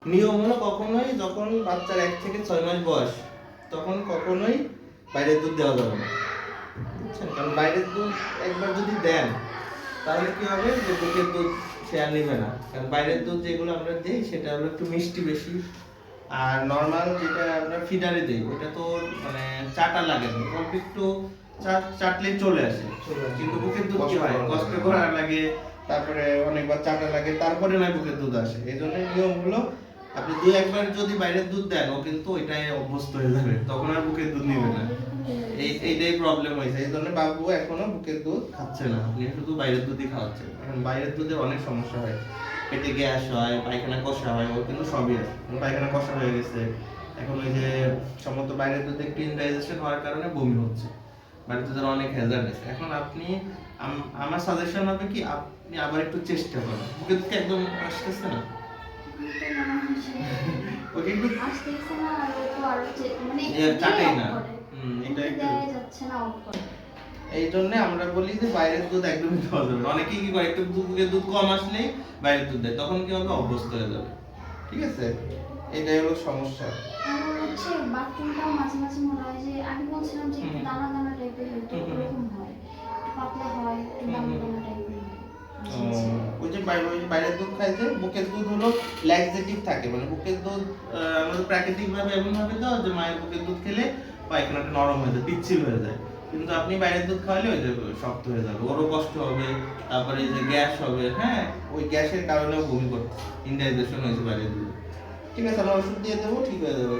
নিয়ম হলো কখনোই যখন বাচ্চার 1 থেকে 6 মাস বয়স তখন কখনোই বাইরের দুধ দেওয়া যাবে না, বুঝছেন? কারণ বাইরের দুধ একবার যদি দেন তাহলে কি হবে যে বুকের দুধ সে আর নেবে না। কারণ বাইরের দুধ যেগুলো আমরা দিই সেটা হলো একটু মিষ্টি বেশি, আর নর্মাল যেটা আমরা ফিডারে দিই ওটা তো মানে চাটা লাগে না, অল্প একটু চাটলেই চলে আসে। কিন্তু বুকের দুধ কি হয়, কষ্ট করা লাগে, তারপরে অনেকবার চাটা লাগে, তারপরে না বুকের দুধ আসে। এই জন্য নিয়ম হলো আপনি 2-1 বার যদি বাইরের দুধ দেন ও কিন্তু ওইটাই অভ্যস্ত হয়ে যাবে, তখন আর বুকের দুধ নেবে না। এইটাই প্রবলেম হয়েছে, এই জন্য বাবু এখনো বুকের দুধ খাচ্ছে না, আপনি শুধু বাইরের দুধই খাওয়াচ্ছেন। এখন বাইরের দুধে অনেক সমস্যা হয়, পেটে গ্যাস হয়, পায়খানা কষা হয়, ওর কিন্তু সবই আছে। পায়খানা কষা হয়ে গেছে, এখন ওই যে সম্ভবত বাইরের দুধে একটু ইনডাইজেশন হওয়ার কারণে বমি হচ্ছে। বাইরের দুধের অনেক হ্যাজার্ড আছে। এখন আপনি আমার সাজেশন হবে কি আপনি আবার একটু চেষ্টা করেন, বুকের দুধ একদম আসতেছে না, ওকে একটু আসতেছে না, আর ও তো আরো মানে চাটেই না। এটা দেয়া যাচ্ছে না, অফ করে। এই জন্য আমরা বলি যে বাইরের দুধ একদমই খাওয়া যাবে না। অনেকেই কি করে একটু বুকের দুধ কম আসলেই বাইরের দুধ দেয়, তখন কি হবে অভ্যস্ত হয়ে যাবে। ঠিক আছে, এটাই হলো সমস্যা। আমার হচ্ছে বাথরুমটাও মাঝে মাঝে মনে হয় যে আমি বলছিলাম যে একটু দানা দানা টাইপের হয়তো এরকম হয়, একটু পাতলা হয়, একটু দানা দানা টাইপের হয়। ওই যে বাইরের দুধ খাইছে, বুকের দুধ হলো ল্যাক্সেটিভ থাকে, মানে বুকের দুধ আমাদের প্রাকৃতিক ভাবে এমন ভাবে দাও যে মায়ের বুকের দুধ খেলে পায়খানাটা নরম হয়ে যায়, পিচ্ছিল হয়ে যায়। কিন্তু আপনি বাইরের দুধ খাওয়ালে ওই যে শক্ত হয়ে যাবে, ওরও কষ্ট হবে, তারপরে এই যে গ্যাস হবে, হ্যাঁ ওই গ্যাসের কারণেও বমি করতে, ইনডাইজেশন হয়েছে বাইরের দুধ। ঠিক আছে, আমরা ওষুধ দিয়ে দেবো, ঠিক হয়ে যাবে।